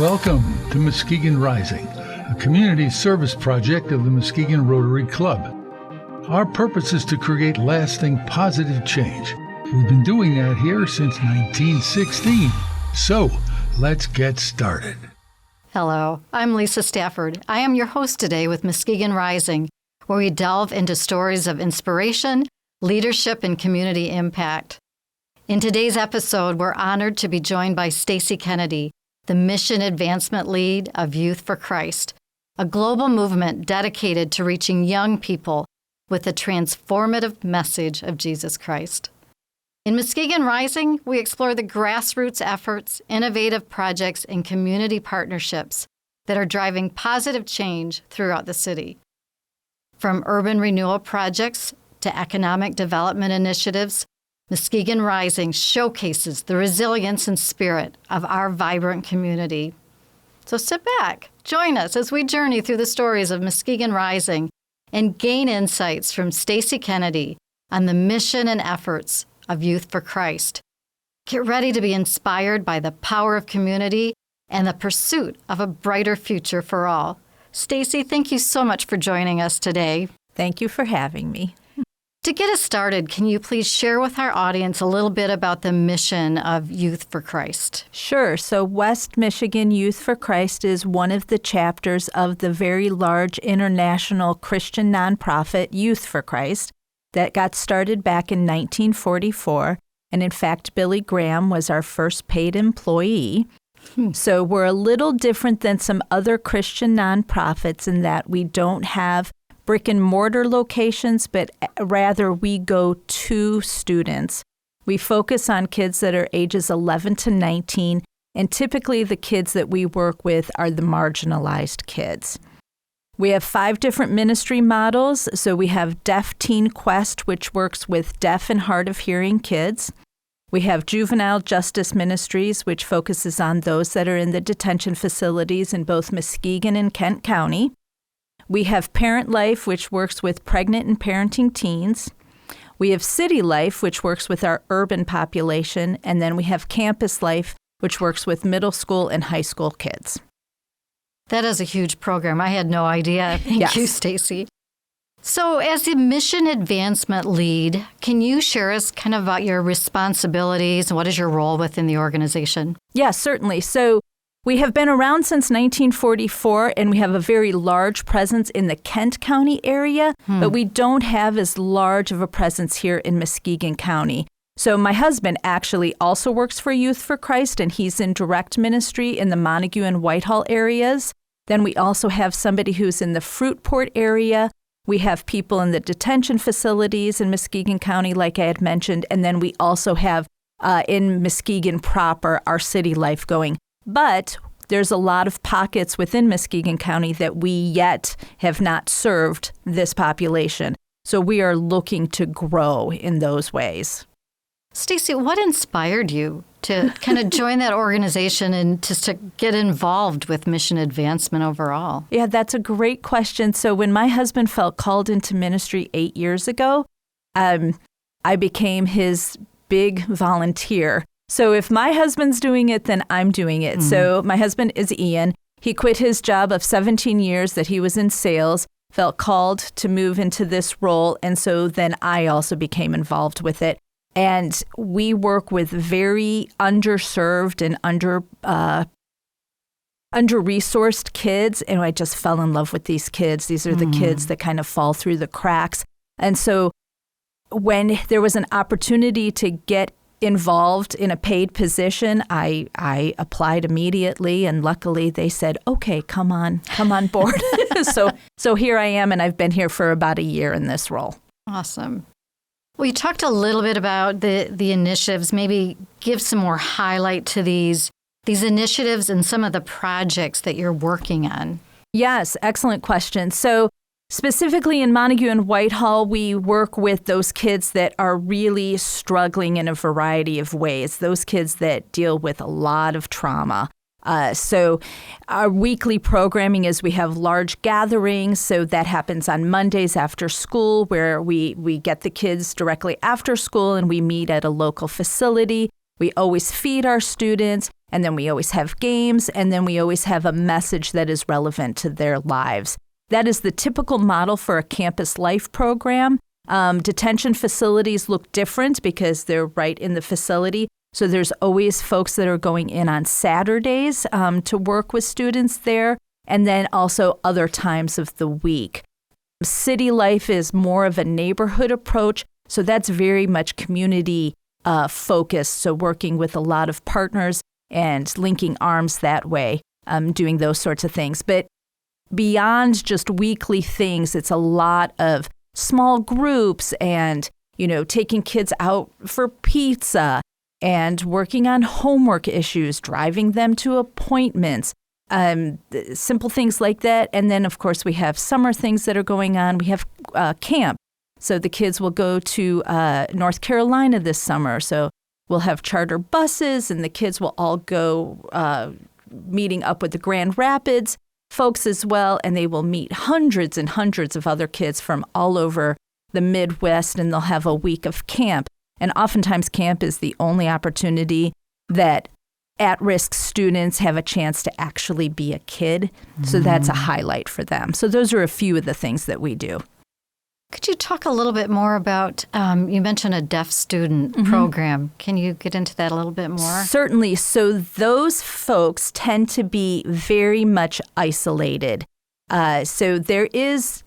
Welcome to Muskegon Rising, a community service project of the Muskegon Rotary Club. Our purpose is to create lasting positive change. We've been doing that here since 1916. So, let's get started. Hello, I'm Lisa Stafford. I am your host today with Muskegon Rising, where we delve into stories of inspiration, leadership, and community impact. In today's episode, we're honored to be joined by Stacey Kennedy, the Mission Advancement Lead of Youth for Christ, a global movement dedicated to reaching young people with the transformative message of Jesus Christ. In Muskegon Rising, we explore the grassroots efforts, innovative projects, and community partnerships that are driving positive change throughout the city. From urban renewal projects to economic development initiatives, Muskegon Rising showcases the resilience and spirit of our vibrant community. So sit back, join us as we journey through the stories of Muskegon Rising and gain insights from Stacey Kennedy on the mission and efforts of Youth for Christ. Get ready to be inspired by the power of community and the pursuit of a brighter future for all. Stacey, thank you so much for joining us today. Thank you for having me. To get us started, can you please share with our audience a little bit about the mission of Youth for Christ? Sure. So West Michigan Youth for Christ is one of the chapters of the very large international Christian nonprofit Youth for Christ that got started back in 1944. And in fact, Billy Graham was our first paid employee. So we're a little different than some other Christian nonprofits in that we don't have brick and mortar locations, but rather we go to students. We focus on kids that are ages 11 to 19, and typically the kids that we work with are the marginalized kids. We have 5 different ministry models. So we have Deaf Teen Quest, which works with deaf and hard of hearing kids. We have Juvenile Justice Ministries, which focuses on those that are in the detention facilities in both Muskegon and Kent County. We have Parent Life, which works with pregnant and parenting teens. We have City Life, which works with our urban population. And then we have Campus Life, which works with middle school and high school kids. That is a huge program. I had no idea. Thank you, Stacey. So as the mission advancement lead, can you share us kind of about your responsibilities and what is your role within the organization? Yes, certainly. So we have been around since 1944, and we have a very large presence in the Kent County area, but we don't have as large of a presence here in Muskegon County. So my husband actually also works for Youth for Christ, and he's in direct ministry in the Montague and Whitehall areas. Then we also have somebody who's in the Fruitport area. We have people in the detention facilities in Muskegon County, like I had mentioned, and then we also have in Muskegon proper our City Life going. But there's a lot of pockets within Muskegon County that we yet have not served this population. So we are looking to grow in those ways. Stacey, what inspired you to kind of join that organization and just to get involved with mission advancement overall? Yeah, that's a great question. So when my husband felt called into ministry 8 years ago, I became his big volunteer. So if my husband's doing it, then I'm doing it. So my husband is Ian. He quit his job of 17 years that he was in sales, felt called to move into this role. And so then I also became involved with it. And we work with very underserved and under-resourced kids. And I just fell in love with these kids. These are the kids that kind of fall through the cracks. And so when there was an opportunity to get involved in a paid position, I applied immediately, and luckily they said, okay, come on board. So here I am, and I've been here for about a year in this role. Awesome. Well, you talked a little bit about the initiatives. Maybe give some more highlight to these initiatives and some of the projects that you're working on. Yes, excellent question. So specifically in Montague and Whitehall, we work with those kids that are really struggling in a variety of ways, those kids that deal with a lot of trauma. So our weekly programming is we have large gatherings. So that happens on Mondays after school, where we get the kids directly after school and we meet at a local facility. We always feed our students, And then we always have games, and then we always have a message that is relevant to their lives. That is the typical model for a campus life program. Detention facilities look different because they're right in the facility. So there's always folks that are going in on Saturdays to work with students there, and then also other times of the week. City life is more of a neighborhood approach, so that's very much community focused, so working with a lot of partners and linking arms that way, doing those sorts of things. But beyond just weekly things, it's a lot of small groups and, taking kids out for pizza and working on homework issues, driving them to appointments, simple things like that. And then, of course, we have summer things that are going on. We have camp. So the kids will go to North Carolina this summer. So we'll have charter buses, and the kids will all go meeting up with the Grand Rapids folks as well, and they will meet hundreds and hundreds of other kids from all over the Midwest, and they'll have a week of camp. And oftentimes camp is the only opportunity that at-risk students have a chance to actually be a kid. So that's a highlight for them. So those are a few of the things that we do. Could you talk a little bit more about, you mentioned a deaf student program. Can you get into that a little bit more? Certainly. So those folks tend to be very much isolated. So there is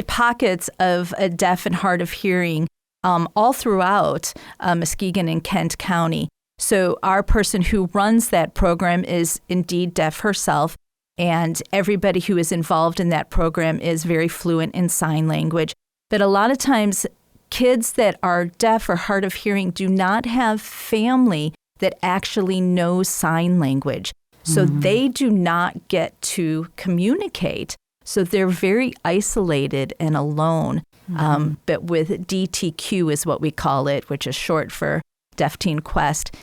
pockets of a deaf and hard of hearing all throughout Muskegon and Kent County. So our person who runs that program is indeed deaf herself, and everybody who is involved in that program is very fluent in sign language. But a lot of times, kids that are deaf or hard of hearing do not have family that actually knows sign language. So they do not get to communicate. So they're very isolated and alone. But with DTQ is what we call it, which is short for Deaf Teen Quest.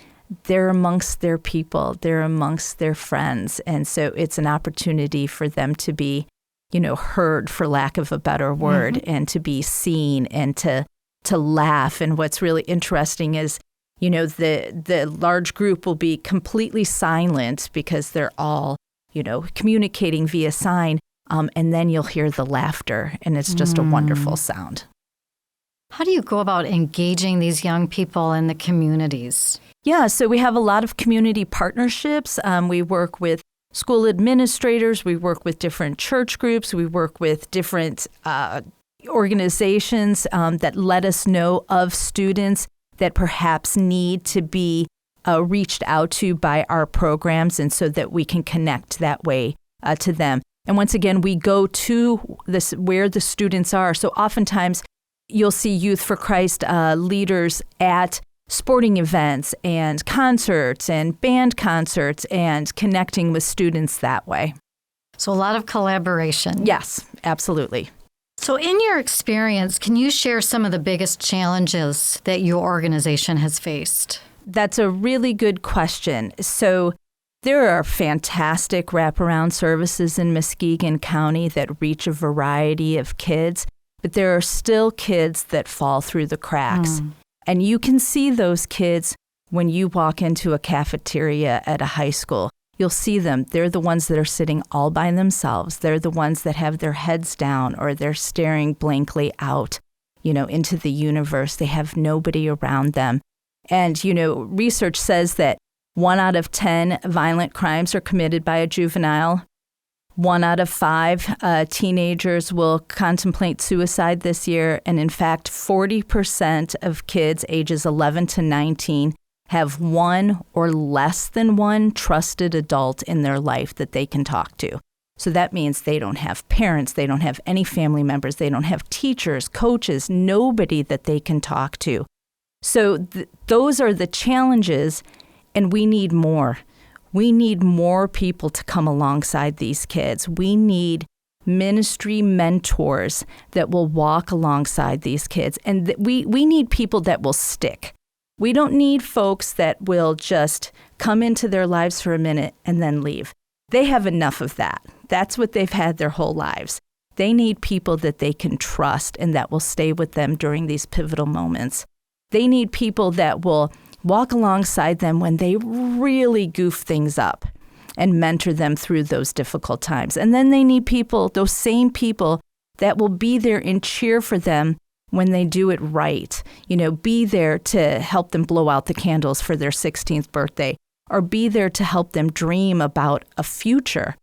They're amongst their people, they're amongst their friends. And so it's an opportunity for them to be, heard, for lack of a better word, and to be seen and to laugh. And what's really interesting is, the large group will be completely silent because they're all, communicating via sign. And then you'll hear the laughter, and it's just a wonderful sound. How do you go about engaging these young people in the communities? Yeah, so we have a lot of community partnerships. We work with school administrators. We work with different church groups. We work with different organizations that let us know of students that perhaps need to be reached out to by our programs, and so that we can connect that way to them. And once again, we go to this where the students are. So oftentimes, you'll see Youth for Christ leaders at sporting events and concerts and band concerts and connecting with students that way. So a lot of collaboration. Yes, absolutely. So in your experience, can you share some of the biggest challenges that your organization has faced? That's a really good question. So there are fantastic wraparound services in Muskegon County that reach a variety of kids. But there are still kids that fall through the cracks. And you can see those kids when you walk into a cafeteria at a high school. You'll see them. They're the ones that are sitting all by themselves. They're the ones that have their heads down, or they're staring blankly out, into the universe. They have nobody around them. And, research says that 1 out of 10 violent crimes are committed by a juvenile. 1 out of 5 teenagers will contemplate suicide this year. And in fact, 40% of kids ages 11 to 19 have one or less than one trusted adult in their life that they can talk to. So that means they don't have parents, they don't have any family members, they don't have teachers, coaches, nobody that they can talk to. So those are the challenges, and we need more. We need more people to come alongside these kids. We need ministry mentors that will walk alongside these kids. And we need people that will stick. We don't need folks that will just come into their lives for a minute and then leave. They have enough of that. That's what they've had their whole lives. They need people that they can trust and that will stay with them during these pivotal moments. They need people that will walk alongside them when they really goof things up and mentor them through those difficult times. And then they need people, those same people, that will be there and cheer for them when they do it right. Be there to help them blow out the candles for their 16th birthday, or be there to help them dream about a future.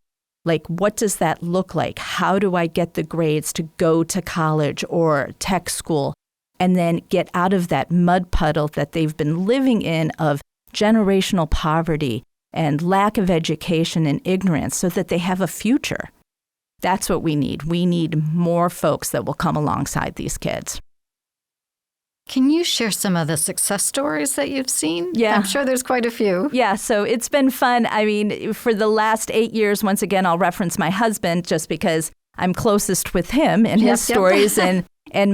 Like, what does that look like? How do I get the grades to go to college or tech school and then get out of that mud puddle that they've been living in of generational poverty and lack of education and ignorance so that they have a future? That's what we need. We need more folks that will come alongside these kids. Can you share some of the success stories that you've seen? Yeah. I'm sure there's quite a few. Yeah, so it's been fun. I mean, for the last 8 years, once again, I'll reference my husband just because I'm closest with him and his stories and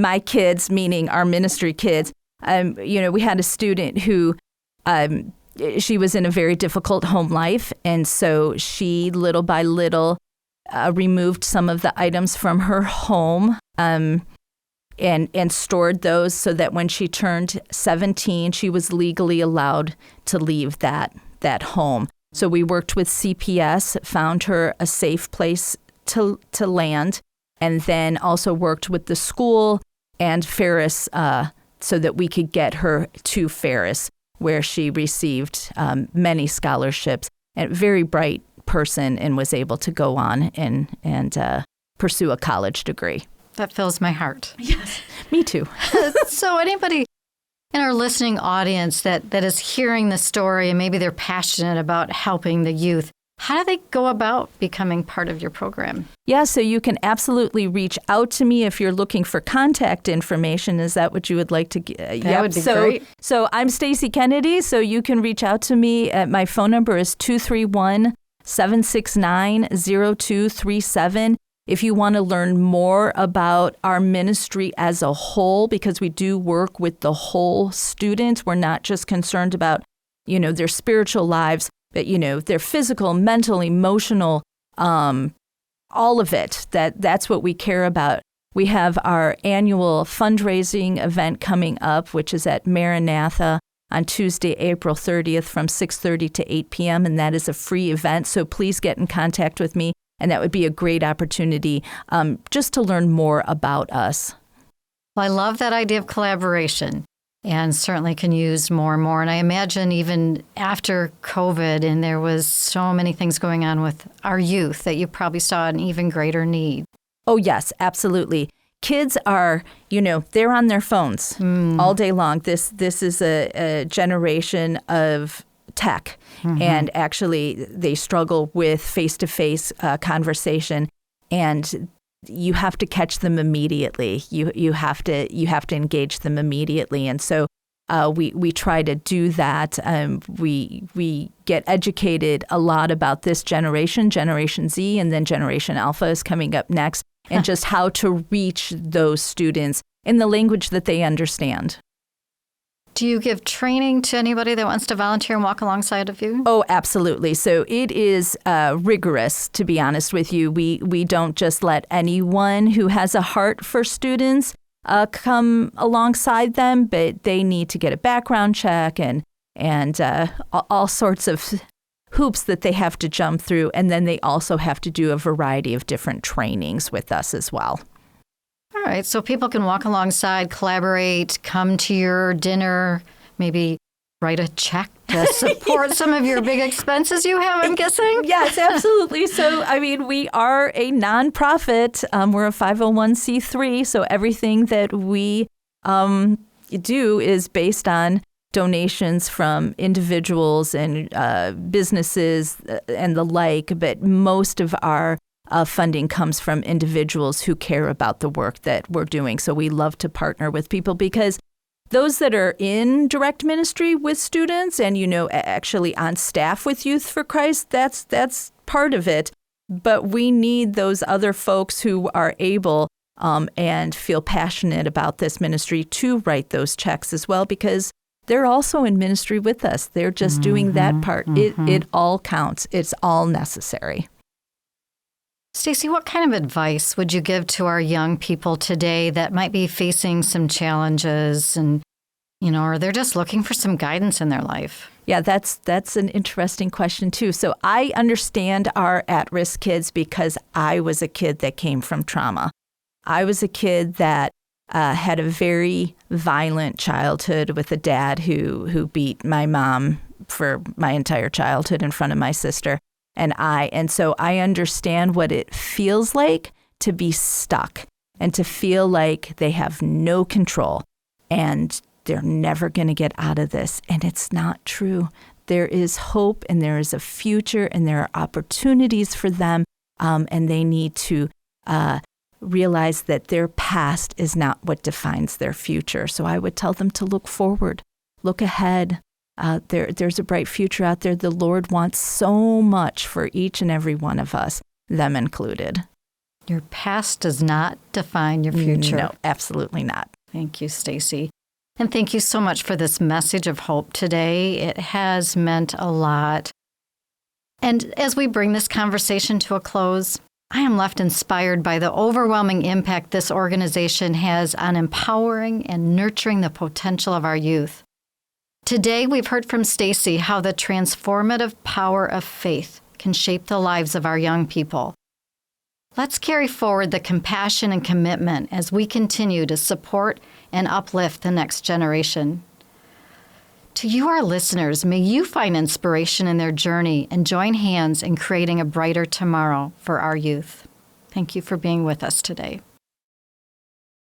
my kids, meaning our ministry kids. We had a student who, she was in a very difficult home life. And so she, little by little, removed some of the items from her home and stored those so that when she turned 17, she was legally allowed to leave that home. So we worked with CPS, found her a safe place to land, and then also worked with the school and Ferris so that we could get her to Ferris, where she received many scholarships, and very bright person, and was able to go on and pursue a college degree. That fills my heart. Yes, me too. So anybody in our listening audience that is hearing the story and maybe they're passionate about helping the youth, how do they go about becoming part of your program? Yeah, so you can absolutely reach out to me if you're looking for contact information. Is that what you would like to get? That would be great. So I'm Stacey Kennedy, so you can reach out to me. My phone number is 231-769-0237. If you want to learn more about our ministry as a whole, because we do work with the whole student, we're not just concerned about, their spiritual lives, but, their physical, mental, emotional, all of it. That's what we care about. We have our annual fundraising event coming up, which is at Maranatha on Tuesday, April 30th from 6:30 to 8 p.m., and that is a free event. So please get in contact with me. And that would be a great opportunity just to learn more about us. Well, I love that idea of collaboration and certainly can use more and more. And I imagine even after COVID and there was so many things going on with our youth that you probably saw an even greater need. Oh, yes, absolutely. Kids are, they're on their phones all day long. This is a generation of tech. Mm-hmm. And actually, they struggle with face-to-face conversation, and you have to catch them immediately. You have to engage them immediately, and so we try to do that. We get educated a lot about this Generation Z, and then Generation Alpha is coming up next, and just how to reach those students in the language that they understand. Do you give training to anybody that wants to volunteer and walk alongside of you? Oh, absolutely. So it is rigorous, to be honest with you. We don't just let anyone who has a heart for students come alongside them, but they need to get a background check and all sorts of hoops that they have to jump through. And then they also have to do a variety of different trainings with us as well. All right, so people can walk alongside, collaborate, come to your dinner, maybe write a check to support some of your big expenses you have, I'm guessing? Yes, absolutely. So, we are a nonprofit. We're a 501c3, so everything that we do is based on donations from individuals and businesses and the like, but most of our funding comes from individuals who care about the work that we're doing. So we love to partner with people because those that are in direct ministry with students and, actually on staff with Youth for Christ, that's part of it. But we need those other folks who are able and feel passionate about this ministry to write those checks as well, because they're also in ministry with us. They're just doing that part. It all counts. It's all necessary. Stacey, what kind of advice would you give to our young people today that might be facing some challenges and Or they're just looking for some guidance in their life? Yeah, that's an interesting question, too. So I understand our at-risk kids because I was a kid that came from trauma. I was a kid that had a very violent childhood with a dad who beat my mom for my entire childhood in front of my sister and so I understand what it feels like to be stuck and to feel like they have no control and they're never going to get out of this. And it's not true. There is hope and there is a future and there are opportunities for them, and they need to realize that their past is not what defines their future. So I would tell them to look forward, look ahead. There's a bright future out there. The Lord wants so much for each and every one of us, them included. Your past does not define your future. No, absolutely not. Thank you, Stacey. And thank you so much for this message of hope today. It has meant a lot. And as we bring this conversation to a close, I am left inspired by the overwhelming impact this organization has on empowering and nurturing the potential of our youth. Today, we've heard from Stacey how the transformative power of faith can shape the lives of our young people. Let's carry forward the compassion and commitment as we continue to support and uplift the next generation. To you, our listeners, may you find inspiration in their journey and join hands in creating a brighter tomorrow for our youth. Thank you for being with us today.